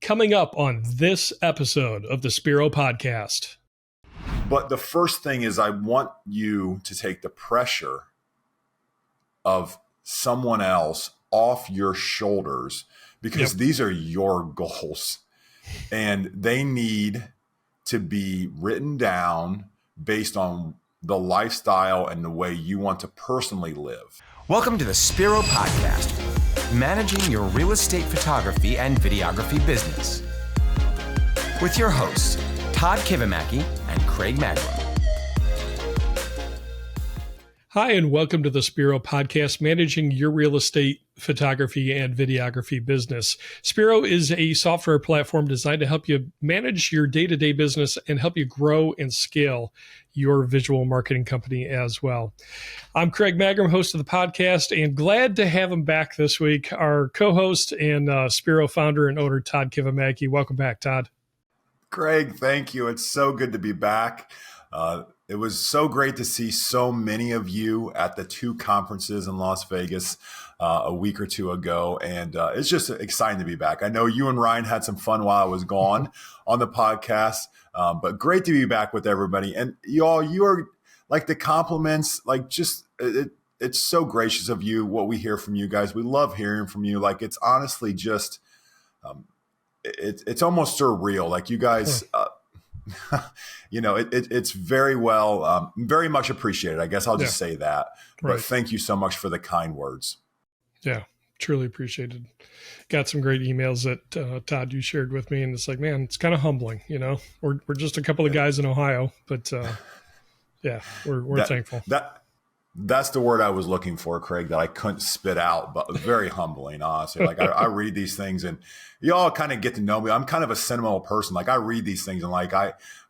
coming up on this episode of the Spiro podcast. But the first thing is I want you to take the pressure of someone else off your shoulders, because these are your goals and they need to be written down based on the lifestyle and the way you want to personally live. Welcome to the Spiro podcast, managing your real estate photography and videography business. With your hosts, Todd Kivimaki and Craig Magrum. Hi, and welcome to the Spiro podcast, managing your real estate photography and videography business. Spiro is a software platform designed to help you manage your day-to-day business and help you grow and scale your visual marketing company as well. I'm Craig Magrum, host of the podcast, and glad to have him back this week. Our co-host and Spiro founder and owner, Todd Kivimaki. Welcome back, Todd. Craig, thank you. It's so good to be back. It was so great to see so many of you at the two conferences in Las Vegas a week or two ago. And it's just exciting to be back. I know you and Ryan had some fun while I was gone on the podcast, but great to be back with everybody. And you are like the compliments, like just it's so gracious of you, what we hear from you guys. We love hearing from you. Like it's honestly just, it's almost surreal. Like you guys, it's very well, very much appreciated. I guess I'll just say that. But thank you so much for the kind words. Yeah, truly appreciated. Got some great emails that Todd, you shared with me, and it's like, man, it's kind of humbling. We're just a couple of guys in Ohio, but we're thankful. That's the word I was looking for, Craig, that I couldn't spit out, but very humbling, honestly. Like I read these things and you all kind of get to know me. I'm kind of a sentimental person. Like I read these things and like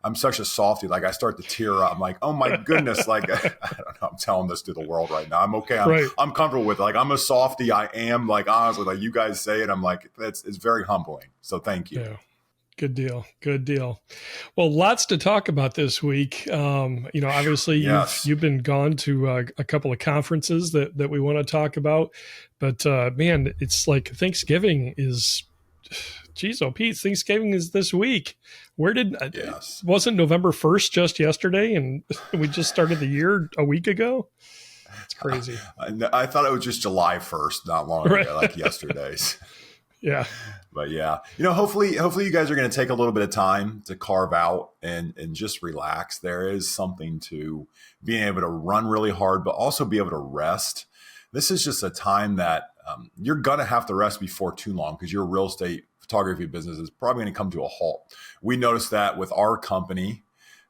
I'm such a softie. Like I start to tear up. I'm like, oh my goodness. Like, I don't know. I'm telling this to the world right now. I'm okay. I'm comfortable with it. Like I'm a softie. I am, like, honestly, like you guys say it. I'm like, it's very humbling. So thank you. Yeah. Good deal. Good deal. Well, lots to talk about this week. Obviously you've been gone to a couple of conferences that we want to talk about, but man, it's like Thanksgiving is, Thanksgiving is this week. Wasn't November 1st just yesterday? And we just started the year a week ago. It's crazy. I thought it was just July 1st, not long ago, like yesterday's. Yeah. But yeah, hopefully you guys are going to take a little bit of time to carve out and just relax. There is something to being able to run really hard, but also be able to rest. This is just a time that you're going to have to rest before too long, because your real estate photography business is probably going to come to a halt. We noticed that with our company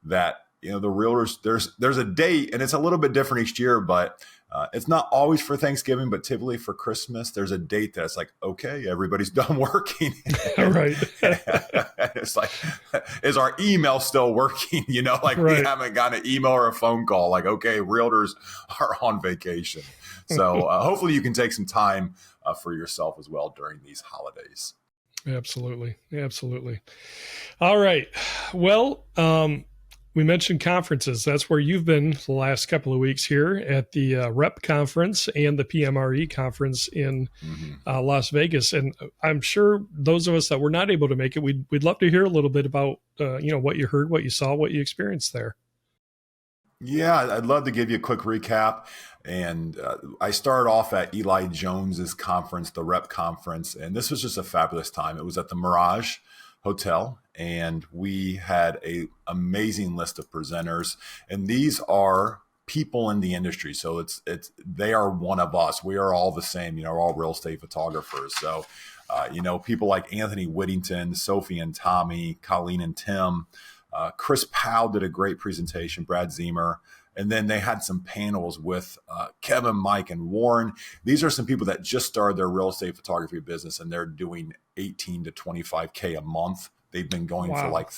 that, the realtors, there's a date, and it's a little bit different each year, but it's not always for Thanksgiving, but typically for Christmas, there's a date that's like, okay, everybody's done working. Right. It's like, is our email still working? We haven't gotten an email or a phone call. Like, okay, realtors are on vacation. So hopefully you can take some time for yourself as well during these holidays. Absolutely. Absolutely. All right. Well, we mentioned conferences. That's where you've been the last couple of weeks here at the REP conference and the PMRE conference in Las Vegas. And I'm sure those of us that were not able to make it, we'd love to hear a little bit about, what you heard, what you saw, what you experienced there. Yeah, I'd love to give you a quick recap. And I started off at Eli Jones's conference, the REP conference, and this was just a fabulous time. It was at the Mirage Hotel, and we had a amazing list of presenters, and these are people in the industry. So they are one of us. We are all the same, all real estate photographers. So, people like Anthony Whittington, Sophie and Tommy, Colleen and Tim, Chris Powell did a great presentation, Brad Zemer. And then they had some panels with Kevin, Mike, and Warren. These are some people that just started their real estate photography business, and they're doing 18 to 25K a month. They've been going for like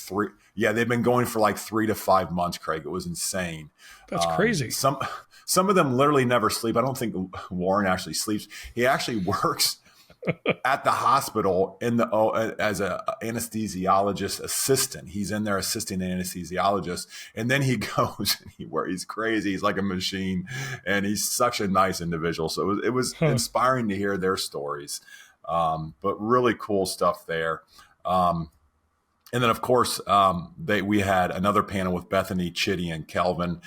they've been going for like 3 to 5 months, Craig. It was insane. That's crazy. Some of them literally never sleep. I don't think Warren actually sleeps. He actually works at the hospital as a anesthesiologist assistant. He's in there assisting the anesthesiologist, and then he goes and he's crazy. He's like a machine, and he's such a nice individual. So it was inspiring to hear their stories. But really cool stuff there. And then, of course, we had another panel with Bethany, Chitty, and Kelvin.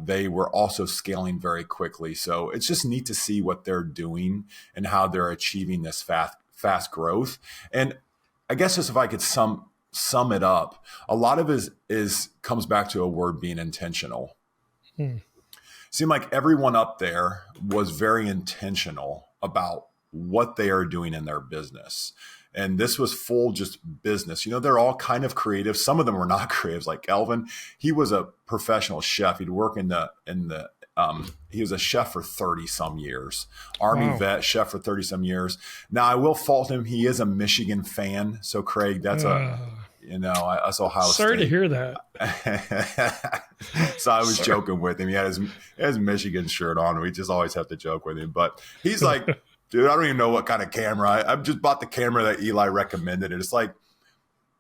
They were also scaling very quickly. So it's just neat to see what they're doing and how they're achieving this fast growth. And I guess just if I could sum it up, a lot of it comes back to a word being intentional. Seemed like everyone up there was very intentional about what they are doing in their business. And this was full just business. They're all kind of creative. Some of them were not creatives, like Elvin. He was a professional chef. He'd work he was a chef for 30 some years, Army vet, chef for 30 some years. Now I will fault him. He is a Michigan fan. So Craig, that's that's Ohio State. Sorry to hear that. So I was joking with him. He had his Michigan shirt on. We just always have to joke with him, but he's like, dude, I don't even know what kind of camera. I just bought the camera that Eli recommended. And it's like,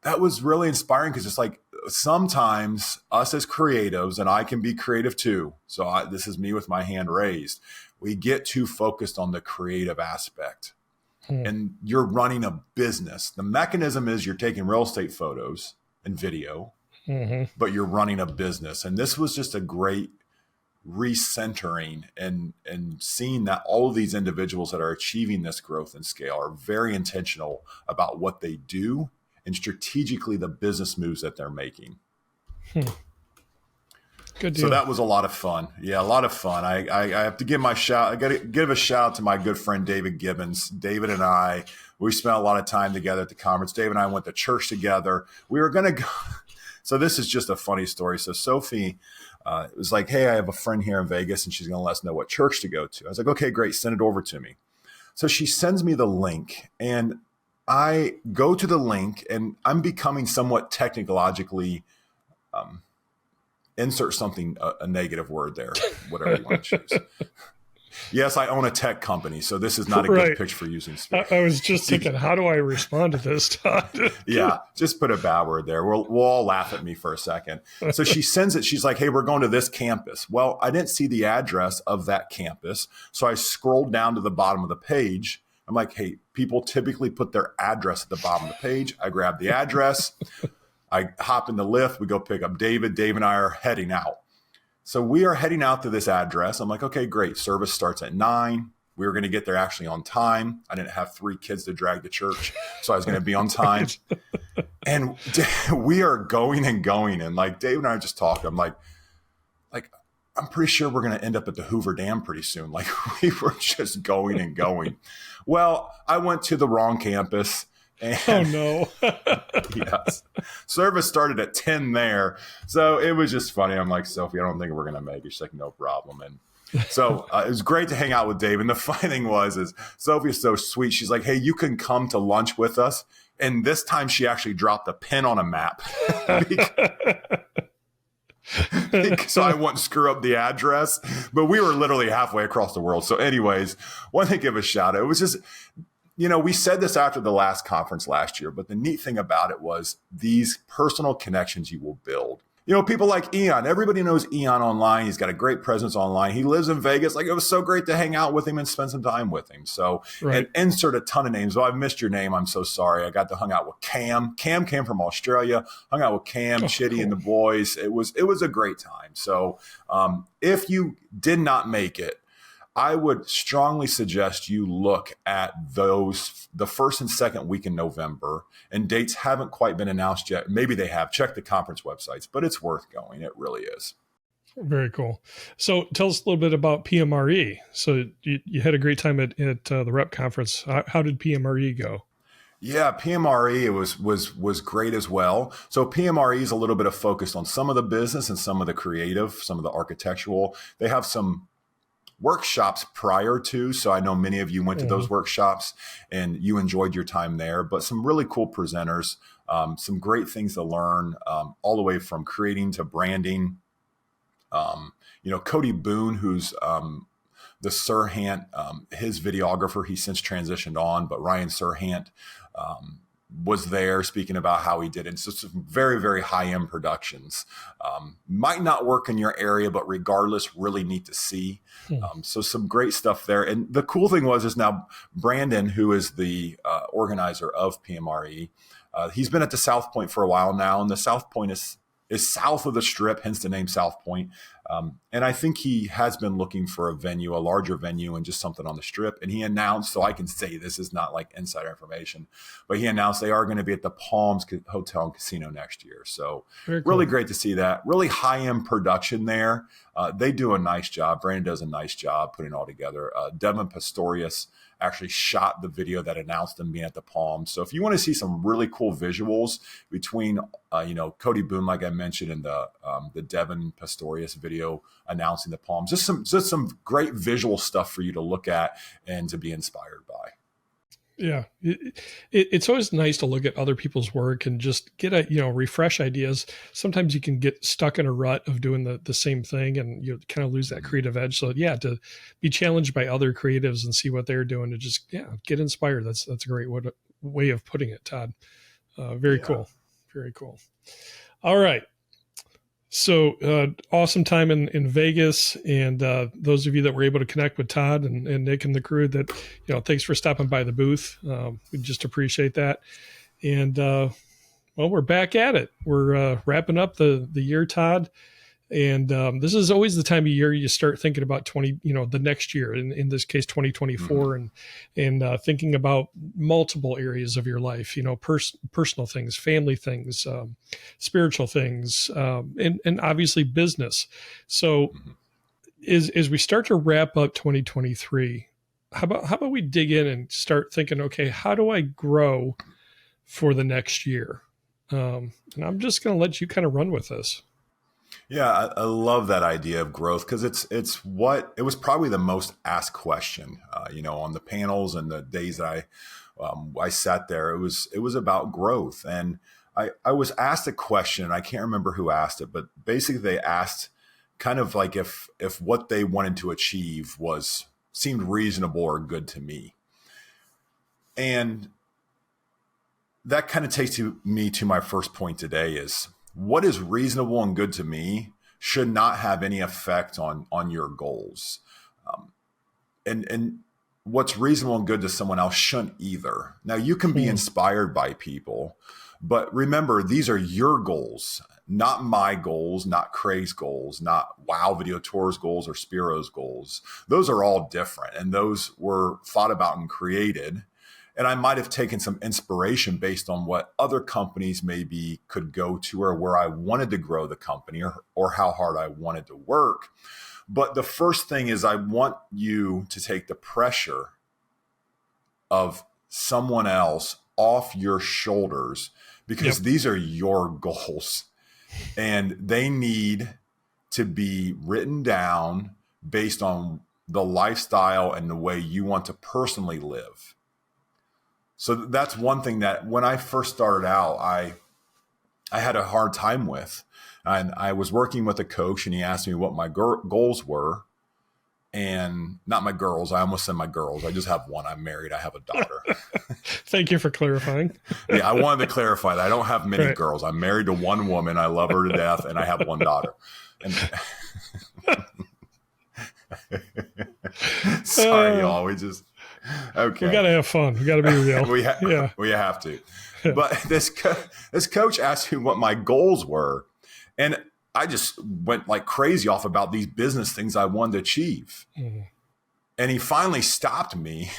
that was really inspiring because it's like sometimes us as creatives, and I can be creative too. So this is me with my hand raised. We get too focused on the creative aspect. And you're running a business. The mechanism is you're taking real estate photos and video, but you're running a business. And this was just a great recentering and seeing that all of these individuals that are achieving this growth and scale are very intentional about what they do and strategically the business moves that they're making. Good deal. So that was a lot of fun. Yeah, a lot of fun. I have to give my shout. I got to give a shout out to my good friend David Gibbons. David and I, we spent a lot of time together at the conference. David and I went to church together. We were going to go. So this is just a funny story. So Sophie was like, hey, I have a friend here in Vegas and she's going to let us know what church to go to. I was like, okay, great. Send it over to me. So she sends me the link and I go to the link and I'm becoming somewhat technologically, insert something, a negative word there, whatever you want to choose. Yes, I own a tech company, so this is not a good pitch for using Spiro. I was just thinking, how do I respond to this, Todd? Yeah, just put a bad word there. We'll all laugh at me for a second. So she sends it. She's like, hey, we're going to this campus. Well, I didn't see the address of that campus, so I scrolled down to the bottom of the page. I'm like, hey, people typically put their address at the bottom of the page. I grab the address. I hop in the lift. We go pick up David. Dave and I are heading out. So we are heading out to this address. I'm like, okay, great. Service starts at 9. We were going to get there actually on time. I didn't have 3 kids to drag to church, so I was going to be on time. And we are going and going. And like Dave and I are just talking. I'm like, I'm pretty sure we're going to end up at the Hoover Dam pretty soon. Like we were just going and going. Well, I went to the wrong campus. And, oh, no. Yes. Service started at 10 there. So it was just funny. I'm like, Sophie, I don't think we're going to make it. She's like, no problem. And so it was great to hang out with Dave. And the funny thing is Sophie is so sweet. She's like, hey, you can come to lunch with us. And this time she actually dropped a pin on a map. So I wouldn't screw up the address. But we were literally halfway across the world. So anyways, want to give a shout out. It was just... we said this after the last conference last year, but the neat thing about it was these personal connections you will build. People like Eon. Everybody knows Eon online. He's got a great presence online. He lives in Vegas. Like, it was so great to hang out with him and spend some time with him. So, right. And insert a ton of names. Well, I've missed your name. I'm so sorry. I got to hang out with Cam. Cam came from Australia. Hung out with Cam, Chitty, cool. And the boys. It was a great time. So, if you did not make it, I would strongly suggest you look at the first and second week in November, and dates haven't quite been announced yet. Maybe they have. Check the conference websites, but it's worth going. It really is. Very cool. So tell us a little bit about PMRE. So you had a great time at the rep conference. How did PMRE go? Yeah, PMRE was great as well. So PMRE is a little bit of focused on some of the business and some of the creative, some of the architectural. They have some workshops prior to, so I know many of you went to those workshops and you enjoyed your time there, but some really cool presenters, some great things to learn, all the way from creating to branding. Cody Boone, who's the Serhant, his videographer, he since transitioned on, but Ryan Serhant was there speaking about how he did it. So some very, very high-end productions. Might not work in your area, but regardless, really neat to see. So some great stuff there. And the cool thing is now Brandon, who is the organizer of PMRE, He's been at the South Point for a while now, and the South Point is south of the Strip, hence the name South Point. And I think he has been looking for a venue, a larger venue, and just something on the Strip. And he announced, so I can say this is not like insider information, but he announced they are going to be at the Palms Hotel and Casino next year. So really great to see that. Really high-end production there. They do a nice job. Brandon does a nice job putting it all together. Devin Pastorius actually shot the video that announced them being at the Palms. So if you want to see some really cool visuals between, Cody Boone, like I mentioned, and the Devin Pastorius video announcing the Palms, just some great visual stuff for you to look at and to be inspired by. Yeah. It's always nice to look at other people's work and just get refresh ideas. Sometimes you can get stuck in a rut of doing the same thing and you kind of lose that creative edge. So yeah, to be challenged by other creatives and see what they're doing to just, get inspired. That's a great way of putting it, Todd. Very cool. Very cool. All right. So awesome time in Vegas, and those of you that were able to connect with Todd and Nick and the crew, that thanks for stopping by the booth. We just appreciate that. And we're back at it. We're wrapping up the year, Todd. And this is always the time of year you start thinking about the next year, in this case, 2024, and thinking about multiple areas of your life, personal things, family things, spiritual things, and obviously business. So as we start to wrap up 2023, how about we dig in and start thinking, okay, how do I grow for the next year? And I'm just going to let you kind of run with this. Yeah, I love that idea of growth, because it was probably the most asked question, on the panels and the days that I sat there. It was about growth, and I was asked a question. I can't remember who asked it, but basically they asked kind of like if what they wanted to achieve seemed reasonable or good to me, and that kind of takes me to my first point today is, what is reasonable and good to me should not have any effect on your goals. And what's reasonable and good to someone else shouldn't either. Now, you can be inspired by people, but remember, these are your goals, not my goals, not Craig's goals, not Wow Video Tour's goals or Spiro's goals. Those are all different, and those were thought about and created. And I might have taken some inspiration based on what other companies maybe could go to, or where I wanted to grow the company, or how hard I wanted to work. But the first thing is, I want you to take the pressure of someone else off your shoulders, because these are your goals, and they need to be written down based on the lifestyle and the way you want to personally live. So that's one thing that when I first started out, I had a hard time with. And I was working with a coach, and he asked me what my goals were. And not my girls. I almost said my girls. I just have one. I'm married. I have a daughter. Thank you for clarifying. Yeah, I wanted to clarify that. I don't have many girls. I'm married to one woman. I love her to death, and I have one daughter. And sorry, y'all. Okay. We got to have fun. We got to be real. we have to. But this coach asked me what my goals were, and I just went like crazy off about these business things I wanted to achieve. And he finally stopped me,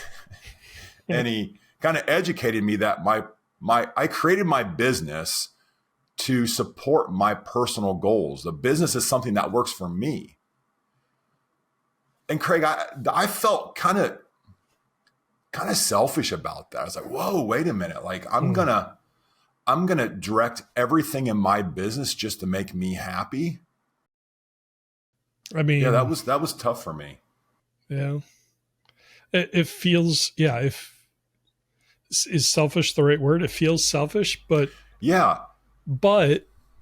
and he kind of educated me that I created my business to support my personal goals. The business is something that works for me. And Craig, I felt kind of selfish about that. I was like, whoa, wait a minute. Like, I'm gonna direct everything in my business just to make me happy. I mean, yeah, that was tough for me. Yeah. It feels, is selfish the right word? It feels selfish, but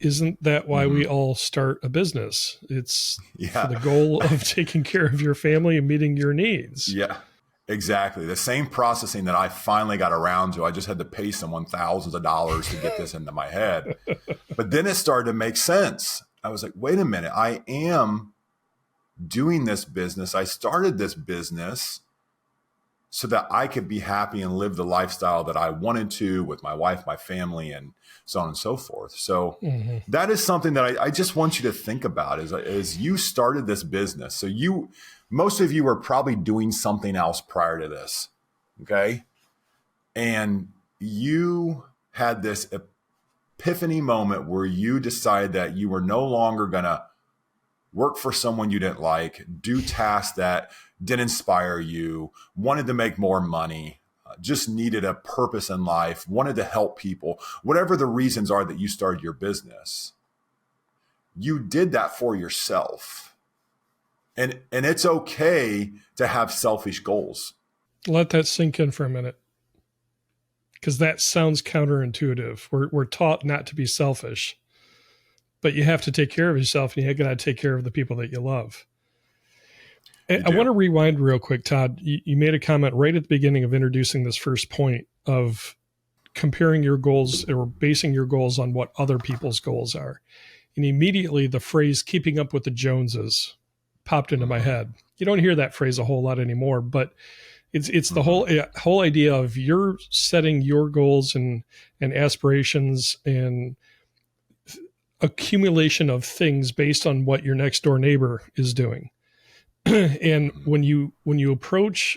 isn't that why we all start a business? It's for the goal of taking care of your family and meeting your needs. Yeah. Exactly. The same processing that I finally got around to. I just had to pay someone thousands of dollars to get this into my head. But then it started to make sense. I was like, wait a minute. I am doing this business. I started this business so that I could be happy and live the lifestyle that I wanted to with my wife, my family, and so on and so forth. So that is something that I just want you to think about as you started this business. So most of you were probably doing something else prior to this. Okay. And you had this epiphany moment where you decided that you were no longer going to work for someone you didn't like, do tasks that didn't inspire you, wanted to make more money, just needed a purpose in life, wanted to help people, whatever the reasons are that you started your business. You did that for yourself. And it's okay to have selfish goals. Let that sink in for a minute, because that sounds counterintuitive. We're taught not to be selfish, but you have to take care of yourself, and you got to take care of the people that you love. I want to rewind real quick, Todd. You made a comment right at the beginning of introducing this first point of comparing your goals or basing your goals on what other people's goals are. And immediately the phrase keeping up with the Joneses popped into my head. You don't hear that phrase a whole lot anymore, but it's the whole idea of you're setting your goals and aspirations and accumulation of things based on what your next door neighbor is doing. And when you approach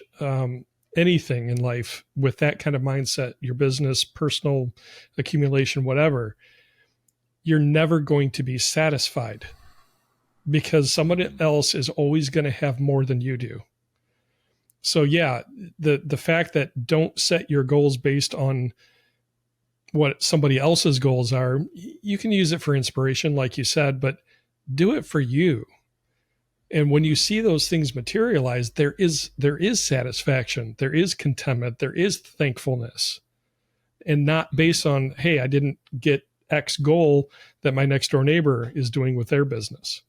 anything in life with that kind of mindset, your business, personal accumulation, whatever, you're never going to be satisfied because somebody else is always going to have more than you do. So yeah, the fact that don't set your goals based on what somebody else's goals are, you can use it for inspiration, like you said, but do it for you. And when you see those things materialize, there is satisfaction, there is contentment, there is thankfulness, and not based on, hey, I didn't get X goal that my next door neighbor is doing with their business.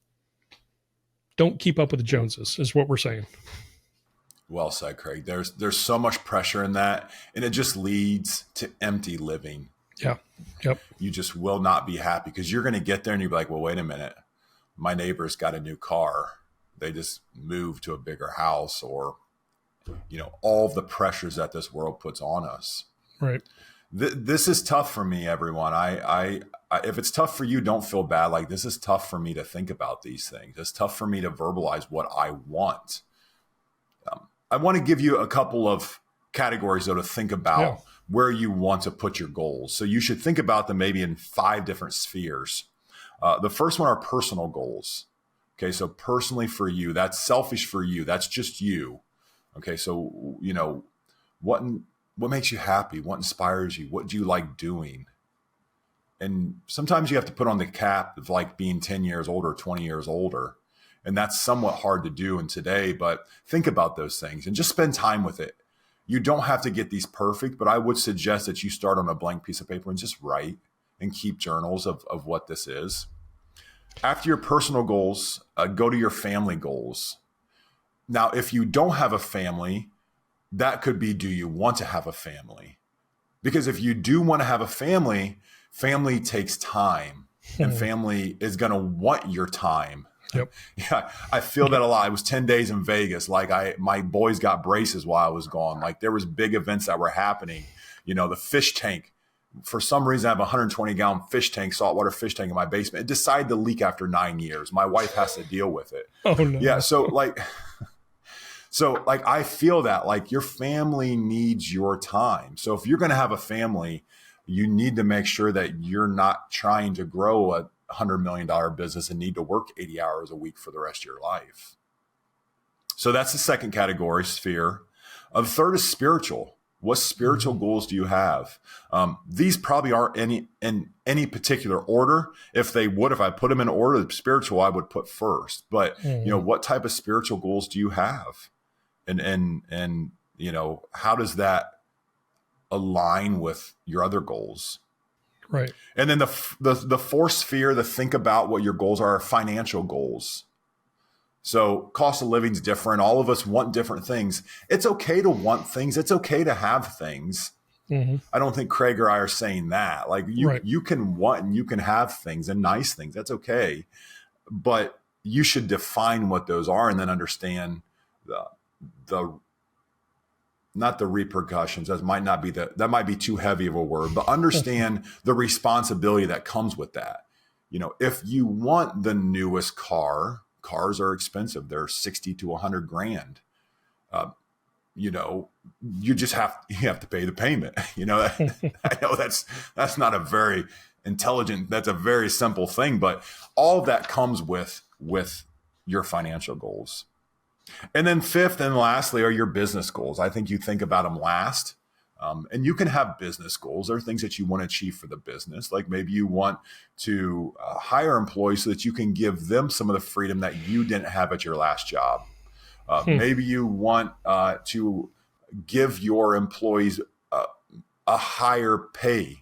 Don't keep up with the Joneses is what we're saying. Well said, Craig. There's so much pressure in that, and it just leads to empty living. Yeah. Yep. You just will not be happy because you're going to get there and you'll be like, well, wait a minute. My neighbor's got a new car. They just moved to a bigger house, or, all of the pressures that this world puts on us. Right. This is tough for me, everyone. I if it's tough for you, don't feel bad. Like, this is tough for me to think about these things. It's tough for me to verbalize what I want. I want to give you a couple of categories, though, to think about where you want to put your goals. So you should think about them maybe in 5 different spheres. The first one are personal goals. Okay, so personally for you, that's selfish for you. That's just you. Okay, so, what makes you happy? What inspires you? What do you like doing? And sometimes you have to put on the cap of like being 10 years older, 20 years older. And that's somewhat hard to do in today, but think about those things and just spend time with it. You don't have to get these perfect, but I would suggest that you start on a blank piece of paper and just write and keep journals of what this is. After your personal goals, go to your family goals. Now, if you don't have a family, that could be, do you want to have a family? Because if you do want to have a family, family takes time and family is going to want your time. Yep. Yeah, I feel that a lot. I was 10 days in Vegas. Like my boys got braces while I was gone. Like there was big events that were happening. The fish tank. For some reason, I have a 120-gallon fish tank, saltwater fish tank in my basement. It decided to leak after 9 years. My wife has to deal with it. Oh no. Yeah. So I feel that like your family needs your time. So if you're going to have a family, you need to make sure that you're not trying to grow a $100 million business and need to work 80 hours a week for the rest of your life. So that's the second category, sphere. The third is spiritual. What spiritual goals do you have? These probably aren't in any particular order. If I put them in order, the spiritual I would put first. But what type of spiritual goals do you have? And how does that align with your other goals? Right. And then the fourth sphere to think about what your goals are financial goals. So cost of living is different. All of us want different things. It's okay to want things. It's okay to have things. Mm-hmm. I don't think Craig or I are saying that. Like you can want and you can have things and nice things. That's okay. But you should define what those are and then understand the not the repercussions. That might be too heavy of a word, but understand the responsibility that comes with that. If you want the newest cars are expensive. They're 60 to 100 grand. You just have to pay the payment. I know that's not a very intelligent, that's a very simple thing, but all of that comes with your financial goals. And then fifth and lastly are your business goals. I think you think about them last. And you can have business goals. There are things that you want to achieve for the business. Like maybe you want to hire employees so that you can give them some of the freedom that you didn't have at your last job. Maybe you want to give your employees a higher pay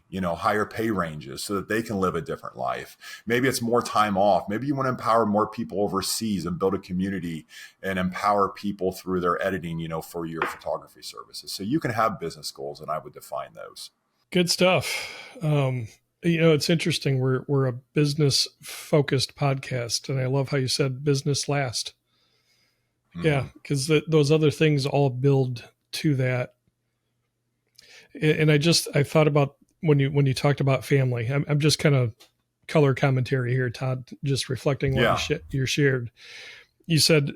ranges so that they can live a different life. Maybe it's more time off. Maybe you want to empower more people overseas and build a community and empower people through their editing, for your photography services. So you can have business goals, and I would define those. Good stuff. It's interesting. We're a business focused podcast, and I love how you said business last. Mm-hmm. Yeah, because those other things all build to that. And I thought about when you talked about family. I'm just kind of color commentary here, Todd, just reflecting what you shared. You said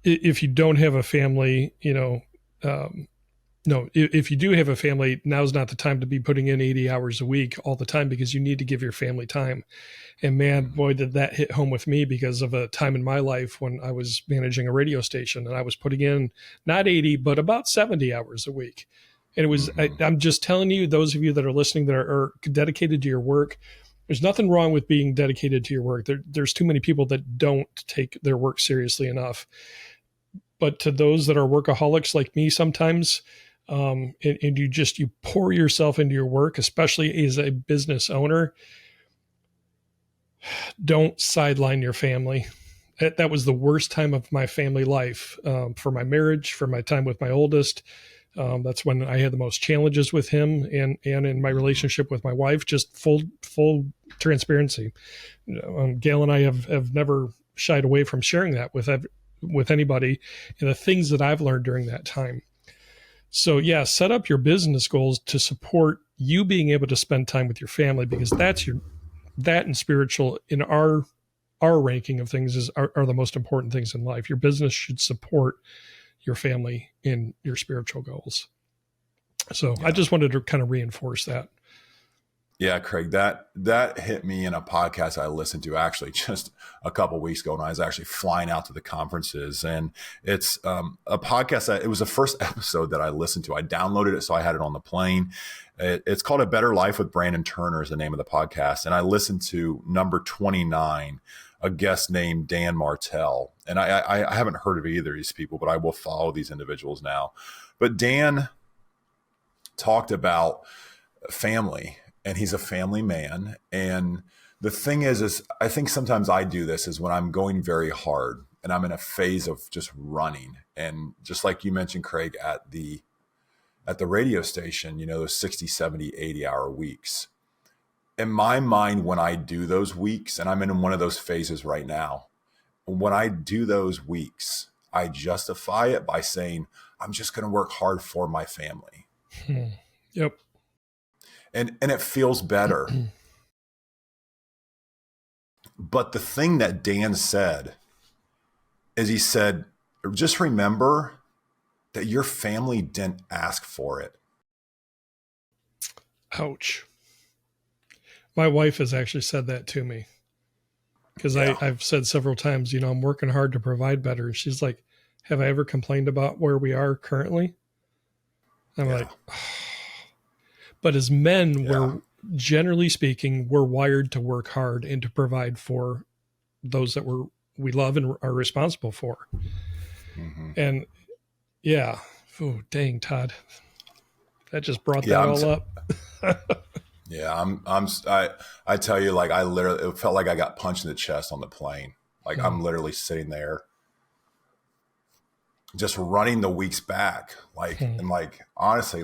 if you don't have a family, if you do have a family, now's not the time to be putting in 80 hours a week all the time, because you need to give your family time. And man, boy, did that hit home with me because of a time in my life when I was managing a radio station and I was putting in not 80, but about 70 hours a week. And it was, I'm just telling you, those of you that are listening that are dedicated to your work, there's nothing wrong with being dedicated to your work. There's too many people that don't take their work seriously enough. But to those that are workaholics like me sometimes, and you pour yourself into your work, especially as a business owner, don't sideline your family. That was the worst time of my family life, for my marriage, for my time with my oldest. That's when I had the most challenges with him and in my relationship with my wife, just full transparency. Gail and I have never shied away from sharing that with anybody and the things that I've learned during that time. So yeah, set up your business goals to support you being able to spend time with your family, because that and spiritual in our ranking of things are the most important things in life. Your business should support your family in your spiritual goals. So I just wanted to kind of reinforce that. Yeah, Craig, that hit me in a podcast I listened to actually just a couple of weeks ago when I was actually flying out to the conferences. And it's a podcast it was the first episode that I listened to. I downloaded it, so I had it on the plane. It's called A Better Life with Brandon Turner is the name of the podcast. And I listened to number 29, a guest named Dan Martell. And I haven't heard of either of these people, but I will follow these individuals now. But Dan talked about family, and he's a family man. And the thing is I think sometimes I do this is when I'm going very hard and I'm in a phase of just running. And just like you mentioned, Craig, at the radio station, those 60, 70, 80-hour weeks. In my mind, when I do those weeks, and I'm in one of those phases right now, when I do those weeks, I justify it by saying, I'm just going to work hard for my family. Yep. And it feels better. But the thing that Dan said is he said, just remember that your family didn't ask for it. Ouch. My wife has actually said that to me, because I've said several times, I'm working hard to provide better. She's like, have I ever complained about where we are currently? I'm like, oh. But as men, we're generally speaking, we're wired to work hard and to provide for those that we love and are responsible for. Mm-hmm. And yeah, oh dang, Todd, that just brought that all up. Yeah, I tell you, like it felt like I got punched in the chest on the plane. Like I'm literally sitting there, just running the weeks back, and honestly,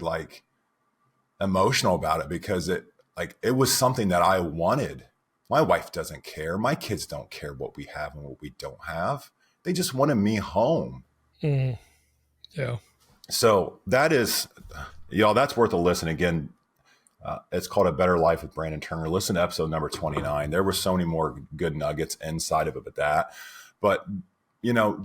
emotional about it, because it was something that I wanted. My wife doesn't care. My kids don't care what we have and what we don't have. They just wanted me home. Mm. Yeah. So that is, y'all, that's worth a listen. Again, it's called A Better Life with Brandon Turner. Listen to episode number 29. There were so many more good nuggets inside of it with that. But,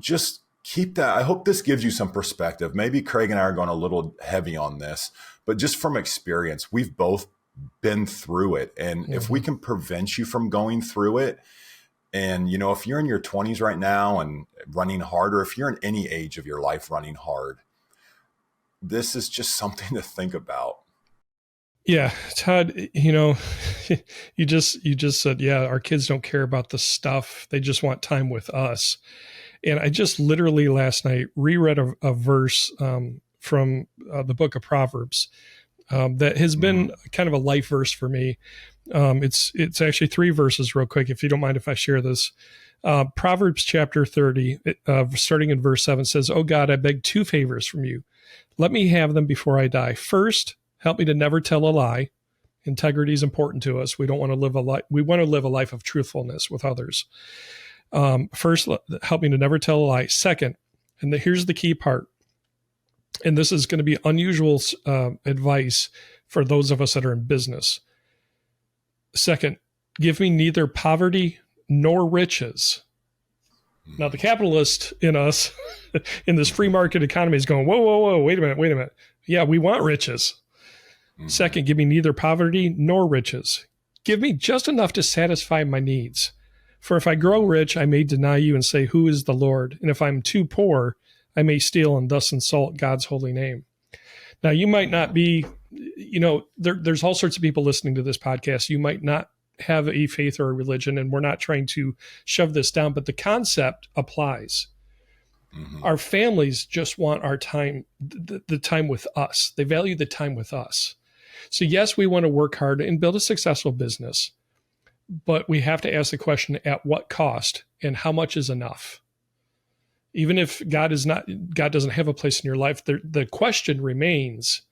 just keep that. I hope this gives you some perspective. Maybe Craig and I are going a little heavy on this, but just from experience, we've both been through it. And if we can prevent you from going through it, and, if you're in your 20s right now and running hard, or if you're in any age of your life running hard, this is just something to think about. Yeah, Todd, you just said, yeah, our kids don't care about the stuff. They just want time with us. And I just literally last night reread a verse from the book of Proverbs that has been kind of a life verse for me. It's actually 3 verses real quick, if you don't mind if I share this. Proverbs chapter 30, starting in verse 7 says, "Oh God, I beg 2 favors from you. Let me have them before I die. First, help me to never tell a lie. Integrity is important to us. We don't want to live a life. We want to live a life of truthfulness with others. First, help me to never tell a lie. Second, and here's the key part, and this is going to be unusual advice for those of us that are in business. Second, give me neither poverty nor riches." Now, the capitalist in us, in this free market economy, is going, whoa, whoa, whoa, wait a minute. Yeah, we want riches. Second, give me neither poverty nor riches. Give me just enough to satisfy my needs. For if I grow rich, I may deny you and say, who is the Lord? And if I'm too poor, I may steal and thus insult God's holy name. Now, you might not be, there's all sorts of people listening to this podcast. You might not have a faith or a religion, and we're not trying to shove this down, but the concept applies. Our families just want our time, the time with us. They value the time with us. So yes, we want to work hard and build a successful business, but we have to ask the question, at what cost and how much is enough? Even if God doesn't have a place in your life, the question remains,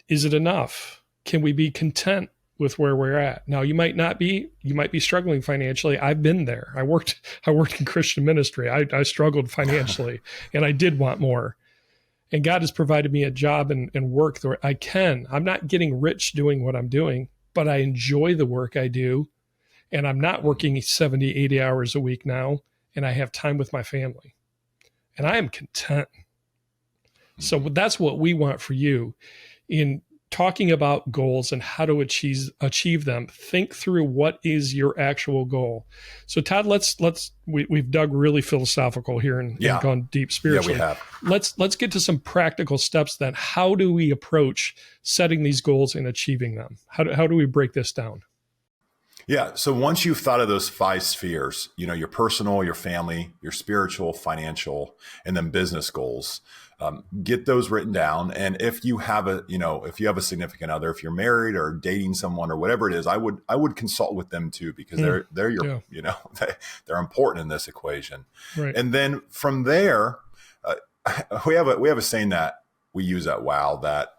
is it enough? Can we be content with where we're at? Now, you might be struggling financially. I've been there. I worked in Christian ministry. I struggled financially and I did want more. And God has provided me a job and work that I can. I'm not getting rich doing what I'm doing, but I enjoy the work I do. And I'm not working 70, 80 hours a week now. And I have time with my family. And I am content. So that's what we want for you. In talking about goals and how to achieve them, think through what is your actual goal. So Todd, we've dug really philosophical here and gone deep spiritually. Yeah, we have. Let's get to some practical steps then. How do we approach setting these goals and achieving them? How do we break this down? Yeah. So once you've thought of those 5 spheres, your personal, your family, your spiritual, financial, and then business goals, get those written down. And if you have a significant other, if you're married or dating someone or whatever it is, I would consult with them too, because they're your, they're important in this equation. Right. And then from there, we have a saying that we use at WOW that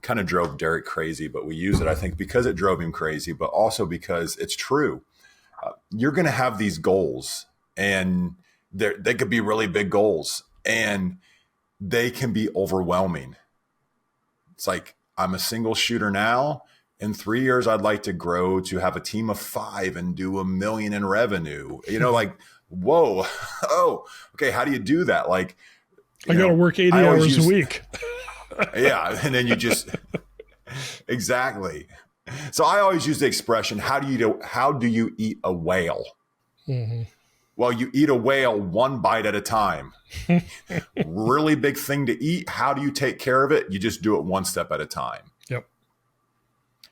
kind of drove Derek crazy, but we use it, I think, because it drove him crazy, but also because it's true. You're going to have these goals, and they could be really big goals, and they can be overwhelming. It's like, I'm a single shooter now. In 3 years, I'd like to grow to have a team of 5 and do $1 million in revenue. Like, whoa, oh, okay. How do you do that? Like, I got to work 80 hours a week. Yeah. And then you just, exactly. So I always use the expression, how do you eat a whale? Mm-hmm. Well, you eat a whale one bite at a time. Really big thing to eat. How do you take care of it? You just do it one step at a time. Yep.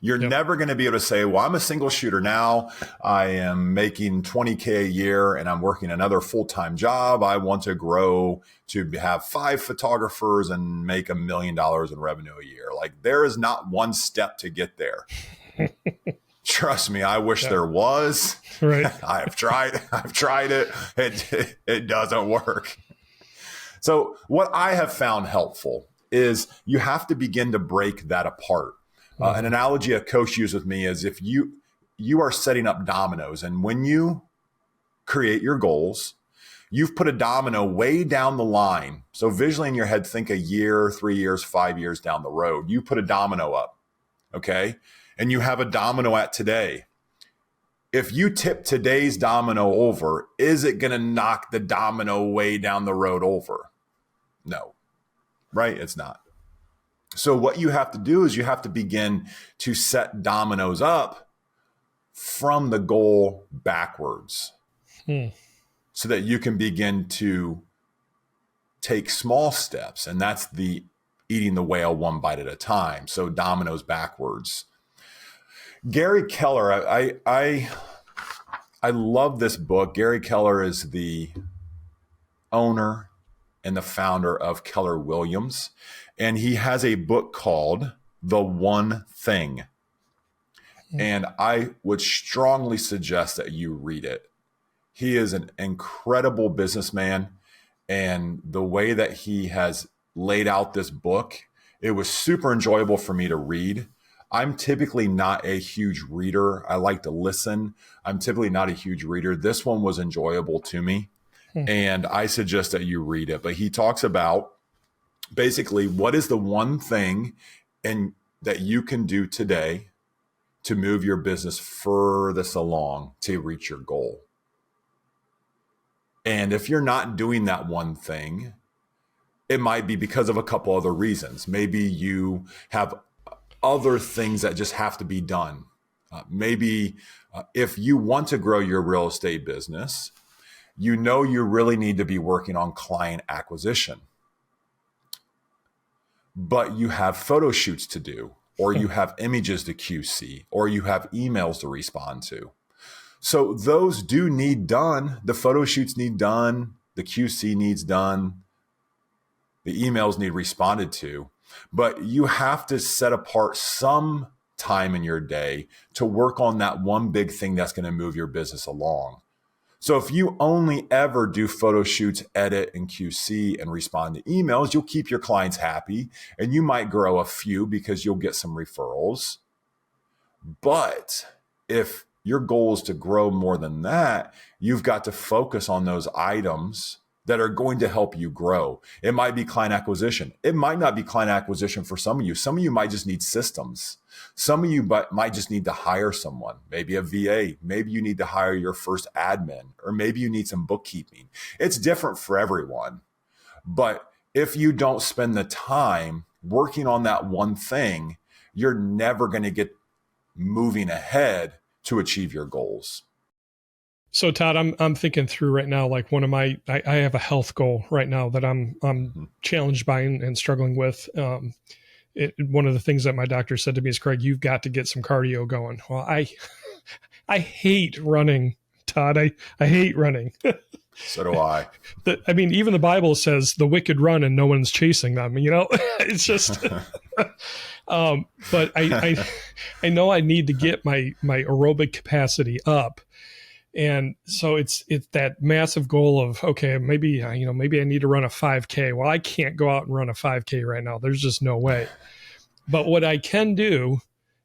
You're never going to be able to say, well, I'm a single shooter now. I am making $20K a year and I'm working another full-time job. I want to grow to have 5 photographers and make $1 million in revenue a year. Like, there is not one step to get there. Trust me, I wish there was. Right. I've tried it. It doesn't work. So what I have found helpful is you have to begin to break that apart. An analogy a coach used with me is if you are setting up dominoes, and when you create your goals, You've put a domino way down the line. So visually in your head, think a year, 3 years, 5 years down the road. You put a domino up, okay? And you have a domino at today. If you tip today's domino over, is it going to knock the domino way down the road over? No, right? It's not. So what you have to do is you have to begin to set dominoes up from the goal backwards. So that you can begin to take small steps. And that's the eating the whale one bite at a time. So dominoes backwards. Gary Keller, I love this book. Gary Keller is the owner and the founder of Keller Williams. And he has a book called The One Thing. And I would strongly suggest that you read it. He is an incredible businessman, and the way that he has laid out this book, it was super enjoyable for me to read. I'm typically not a huge reader. I like to listen. I'm typically not a huge reader. This one was enjoyable to me, and I suggest that you read it. But he talks about basically what is the one thing that you can do today to move your business furthest along to reach your goal. And if you're not doing that one thing, it might be because of a couple other reasons. Maybe you have other things that just have to be done. Maybe if you want to grow your real estate business, you know you really need to be working on client acquisition. But you have photo shoots to do, or you have images to QC, or you have emails to respond to. So those do need done. The photo shoots need done. The QC needs done. The emails need responded to. But you have to set apart some time in your day to work on that one big thing that's going to move your business along. So if you only ever do photo shoots, edit, and QC and respond to emails, you'll keep your clients happy, and you might grow a few because you'll get some referrals. But if your goal is to grow more than that, you've got to focus on those items that are going to help you grow. It might be client acquisition. It might not be client acquisition for some of you. Some of you might just need systems. Some of you might just need to hire someone, maybe a VA. Maybe you need to hire your first admin, or maybe you need some bookkeeping. It's different for everyone. But if you don't spend the time working on that one thing, you're never going to get moving ahead to achieve your goals. So Todd, I'm thinking through right now, like I have a health goal right now that I'm challenged by and struggling with. One of the things that my doctor said to me is, Craig, you've got to get some cardio going. Well, I hate running, Todd. I hate running. So do I. I mean, even the Bible says the wicked run and no one's chasing them. It's just, but I know I need to get my aerobic capacity up. And so it's that massive goal of, okay, maybe I need to run a 5K. Well, I can't go out and run a 5K right now. There's just no way. But what I can do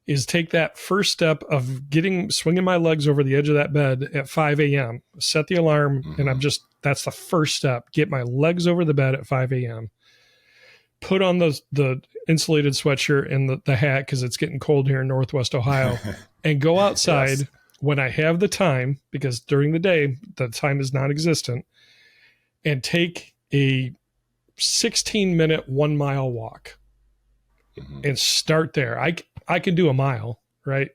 is take that first step of swinging my legs over the edge of that bed at 5 a.m., set the alarm, and that's the first step. Get my legs over the bed at 5 a.m., put on the insulated sweatshirt and the hat because it's getting cold here in Northwest Ohio, and go outside. Yes. When I have the time, because during the day, the time is non-existent, and take a 16-minute 1 mile walk and start there. I can do a mile, right?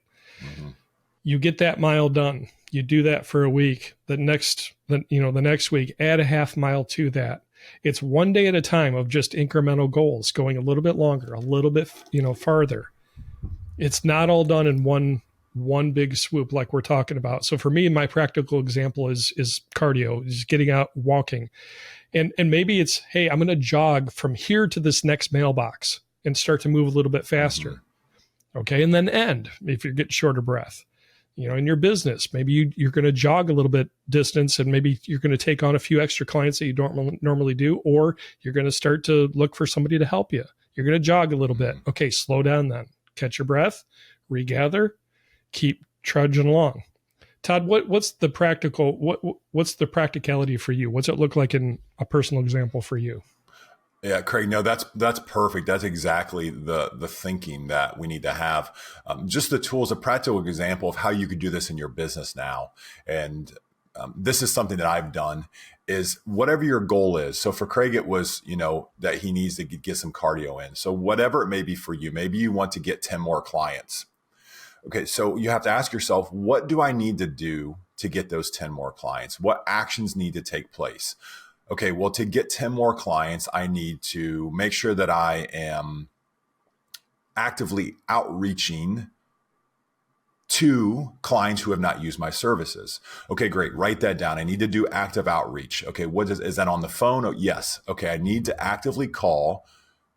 You get that mile done. You do that for a week. The next week, add a half mile to that. It's one day at a time of just incremental goals, going a little bit longer, a little bit, farther. It's not all done in one big swoop like we're talking about. So for me, my practical example is cardio, is getting out, walking. And maybe it's, hey, I'm going to jog from here to this next mailbox and start to move a little bit faster. Okay. And then end if you're getting short of breath. In your business, maybe you're going to jog a little bit distance, and maybe you're going to take on a few extra clients that you don't normally do, or you're going to start to look for somebody to help you. You're going to jog a little bit. Okay. Slow down then. Catch your breath, regather, keep trudging along. Todd, what's the practicality for you? What's it look like in a personal example for you? Yeah, Craig, no, that's perfect. That's exactly the thinking that we need to have. Just the tools, a practical example of how you could do this in your business now. And this is something that I've done is whatever your goal is. So for Craig, it was, that he needs to get some cardio in. So whatever it may be for you, maybe you want to get 10 more clients. Okay, so you have to ask yourself, what do I need to do to get those 10 more clients? What actions need to take place? Okay, well, to get 10 more clients, I need to make sure that I am actively outreaching to clients who have not used my services. Okay, great. Write that down. I need to do active outreach. Okay, is that on the phone? Oh, yes. Okay, I need to actively call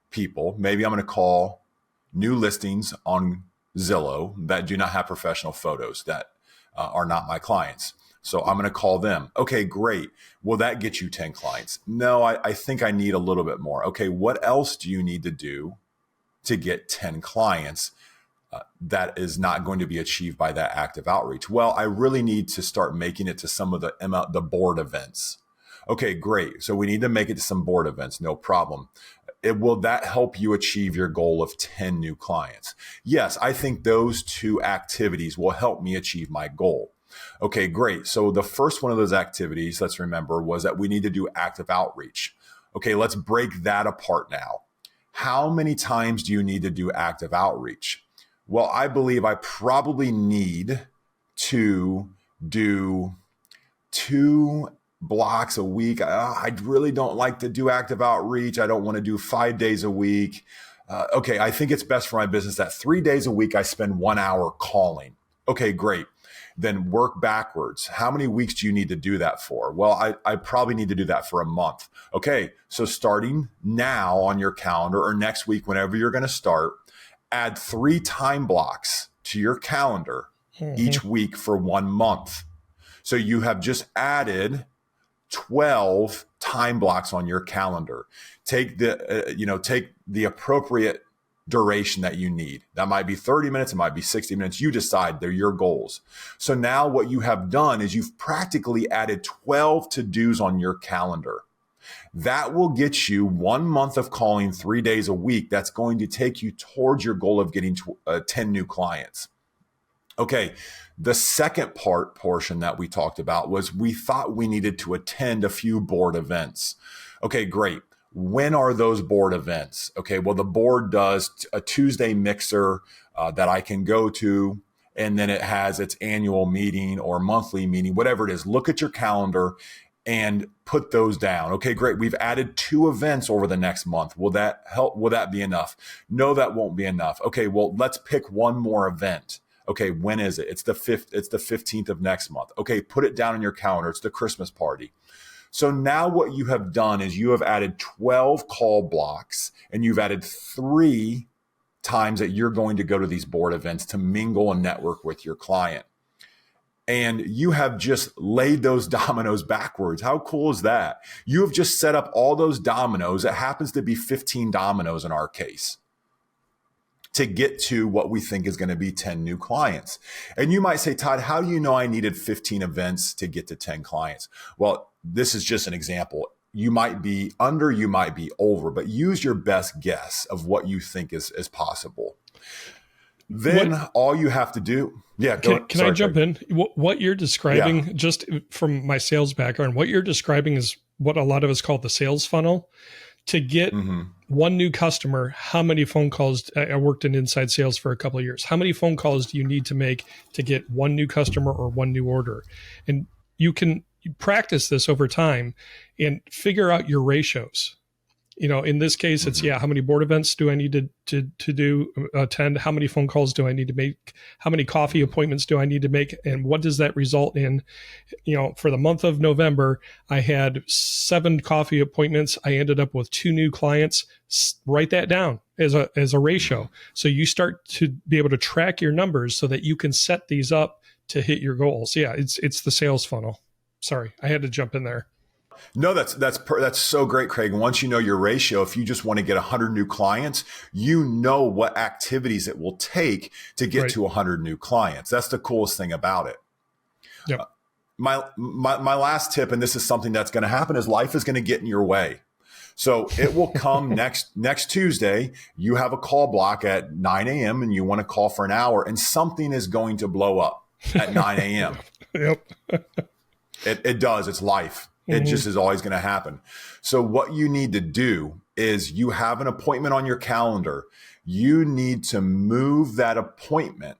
people. Maybe I'm going to call new listings on Zillow that do not have professional photos that are not my clients. So I'm going to call them. Okay, great. Will that get you 10 clients? No, I think I need a little bit more. Okay, what else do you need to do to get 10 clients that is not going to be achieved by that active outreach? Well, I really need to start making it to some of the board events. Okay, great. So we need to make it to some board events. No problem. Will that help you achieve your goal of 10 new clients? Yes, I think those two activities will help me achieve my goal. Okay, great. So the first one of those activities, let's remember, was that we need to do active outreach. Okay, let's break that apart now. How many times do you need to do active outreach? Well, I believe I probably need to do 2 blocks a week. I really don't like to do active outreach. I don't want to do 5 days a week. Okay, I think it's best for my business that 3 days a week I spend 1 hour calling. Okay, great. Then work backwards. How many weeks do you need to do that for? Well, I probably need to do that for a month. Okay, so starting now on your calendar or next week, whenever you're going to start, add 3 time blocks to your calendar each week for 1 month. So you have just added 12 time blocks on your calendar. Take the appropriate duration that you need. That might be 30 minutes. It might be 60 minutes. You decide. They're your goals. So now what you have done is you've practically added 12 to-dos on your calendar. That will get you 1 month of calling 3 days a week. That's going to take you towards your goal of getting 10 new clients. Okay, the second portion that we talked about was we thought we needed to attend a few board events. Okay, great. When are those board events? Okay, well, the board does a Tuesday mixer that I can go to, and then it has its annual meeting or monthly meeting, whatever it is. Look at your calendar and put those down. Okay, great. We've added 2 events over the next month. Will that help? Will that be enough? No, that won't be enough. Okay, well, let's pick one more event. Okay, when is it? It's the 15th of next month. Okay, put it down on your calendar. It's the Christmas party. So now what you have done is you have added 12 call blocks, and you've added 3 times that you're going to go to these board events to mingle and network with your client. And you have just laid those dominoes backwards. How cool is that? You have just set up all those dominoes. It happens to be 15 dominoes in our case to get to what we think is going to be 10 new clients. And you might say, Todd, how do you know I needed 15 events to get to 10 clients? Well, this is just an example. You might be under, you might be over, but use your best guess of what you think is possible. Then all you have to do, Can I jump in? What you're describing, just from my sales background, what you're describing is what a lot of us call the sales funnel. To get one new customer, how many phone calls? I worked in inside sales for a couple of years. How many phone calls do you need to make to get one new customer or one new order? And you practice this over time and figure out your ratios. In this case, it's how many board events do I need to attend? How many phone calls do I need to make? How many coffee appointments do I need to make? And what does that result in? For the month of November, I had 7 coffee appointments. I ended up with 2 new clients. Write that down as a ratio. So you start to be able to track your numbers so that you can set these up to hit your goals. Yeah, it's the sales funnel. Sorry, I had to jump in there. No, that's so great, Craig. Once you know your ratio, if you just want to get 100 new clients, you know what activities it will take to get to 100 new clients. That's the coolest thing about it. Yep. My last tip, and this is something that's going to happen, is life is going to get in your way. So it will come next Tuesday. You have a call block at 9 a.m. and you want to call for an hour, and something is going to blow up at 9 a.m. Yep. It does. It's life. It just is always going to happen. So what you need to do is you have an appointment on your calendar. You need to move that appointment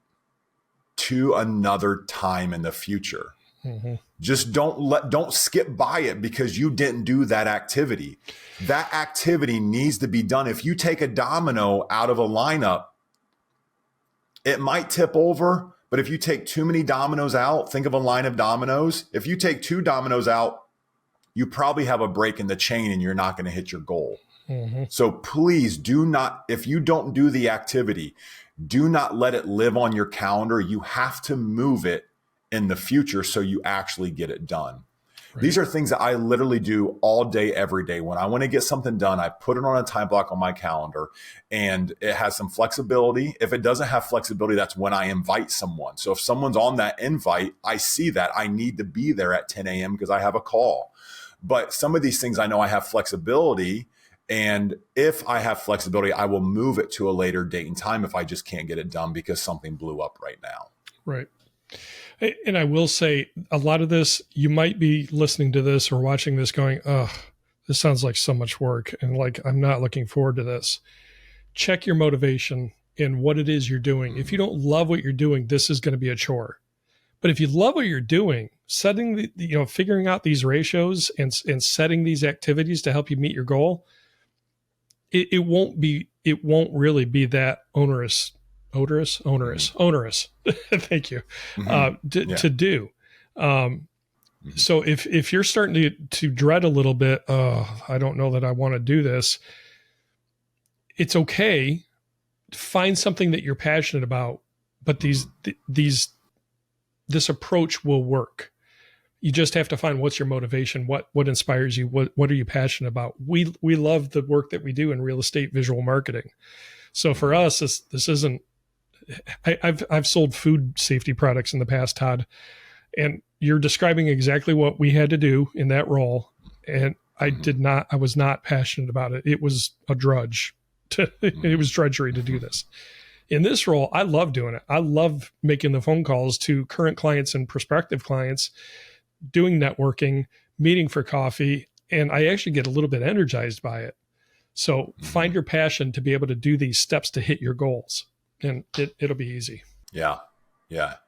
to another time in the future. Just don't skip by it because you didn't do that activity. That activity needs to be done. If you take a domino out of a lineup, it might tip over, but if you take too many dominoes out, think of a line of dominoes. If you take 2 dominoes out, you probably have a break in the chain and you're not going to hit your goal. So please do not, if you don't do the activity, do not let it live on your calendar. You have to move it in the future so you actually get it done. Right. These are things that I literally do all day, every day. When I want to get something done, I put it on a time block on my calendar, and it has some flexibility. If it doesn't have flexibility, that's when I invite someone. So if someone's on that invite, I see that I need to be there at 10 a.m. because I have a call. But some of these things I know I have flexibility. And if I have flexibility, I will move it to a later date and time if I just can't get it done because something blew up right now. Right. And I will say a lot of this, you might be listening to this or watching this going, oh, this sounds like so much work. And like, I'm not looking forward to this. Check your motivation in what it is you're doing. If you don't love what you're doing, this is going to be a chore. But if you love what you're doing, figuring out these ratios and setting these activities to help you meet your goal, it won't really be that onerous. Thank you. To do. So if you're starting to dread a little bit, I don't know that I want to do this. It's okay to find something that you're passionate about, but this approach will work. You just have to find what's your motivation, what inspires you, what are you passionate about. We love the work that we do in real estate visual marketing. So for us, this isn't. I've sold food safety products in the past, Todd, and you're describing exactly what we had to do in that role. And I was not passionate about it. It was a drudge. It was drudgery to do this. In this role, I love doing it. I love making the phone calls to current clients and prospective clients, doing networking, meeting for coffee, and I actually get a little bit energized by it. So find your passion to be able to do these steps to hit your goals, and it'll be easy. Yeah.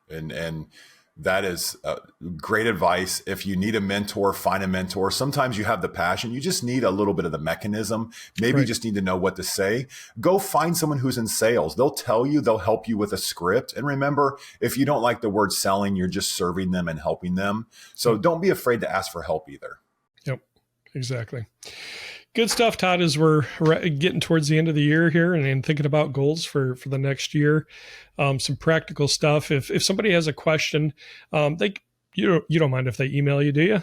And that is great advice. If you need a mentor, find a mentor. Sometimes you have the passion. You just need a little bit of the mechanism. Maybe you just need to know what to say. Go find someone who's in sales. They'll tell you, they'll help you with a script. And remember, if you don't like the word selling, you're just serving them and helping them. So don't be afraid to ask for help either. Yep, exactly. Good stuff, Todd, as we're getting towards the end of the year here and thinking about goals for the next year. Some practical stuff. If somebody has a question, you don't mind if they email you, do you?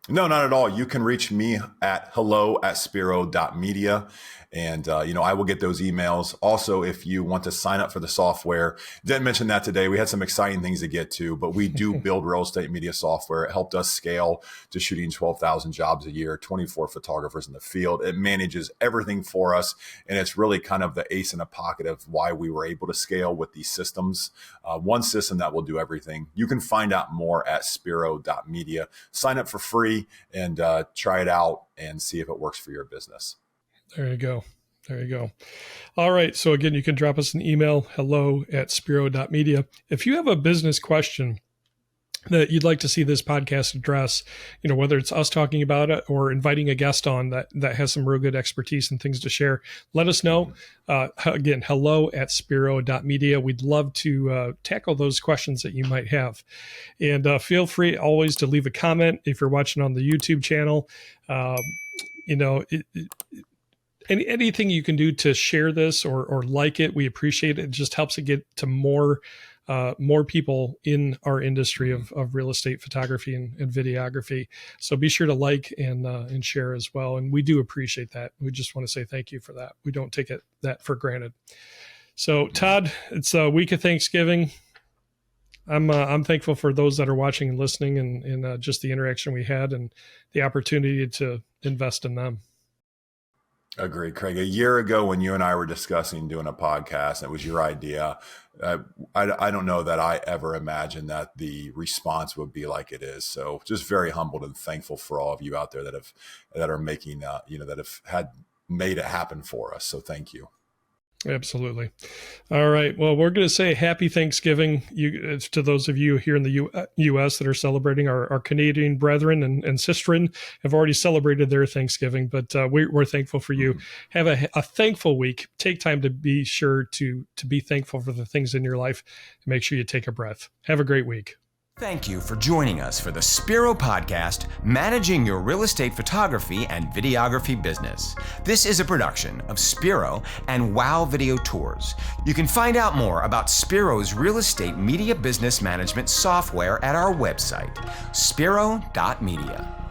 No, not at all. You can reach me at hello@spiro.media. And, I will get those emails. Also, if you want to sign up for the software, didn't mention that today. We had some exciting things to get to, but we do build real estate media software. It helped us scale to shooting 12,000 jobs a year, 24 photographers in the field. It manages everything for us. And it's really kind of the ace in the pocket of why we were able to scale with these systems. One system that will do everything. You can find out more at spiro.media. Sign up for free and try it out and see if it works for your business. There you go. All right. So again, you can drop us an email, hello@spiro.media. If you have a business question that you'd like to see this podcast address, whether it's us talking about it or inviting a guest on that has some real good expertise and things to share, let us know. Again, hello@spiro.media. We'd love to tackle those questions that you might have. And feel free always to leave a comment if you're watching on the YouTube channel. Anything you can do to share this or like it, we appreciate it. It just helps it get to more people in our industry of real estate photography and videography. So be sure to like and share as well. And we do appreciate that. We just want to say thank you for that. We don't take that for granted. So Todd, it's a week of Thanksgiving. I'm thankful for those that are watching and listening, and just the interaction we had and the opportunity to invest in them. Agreed, Craig. A year ago, when you and I were discussing doing a podcast, it was your idea. I don't know that I ever imagined that the response would be like it is. So, just very humbled and thankful for all of you out there that are making that have made it happen for us. So, thank you. Absolutely. All right. Well, we're going to say happy Thanksgiving to those of you here in the U.S. that are celebrating. Our Canadian brethren and sisterin have already celebrated their Thanksgiving, but we're thankful for you. Have a thankful week. Take time to be sure to be thankful for the things in your life, and make sure you take a breath. Have a great week. Thank you for joining us for the Spiro Podcast, Managing Your Real Estate Photography and Videography Business. This is a production of Spiro and Wow Video Tours. You can find out more about Spiro's real estate media business management software at our website, spiro.media.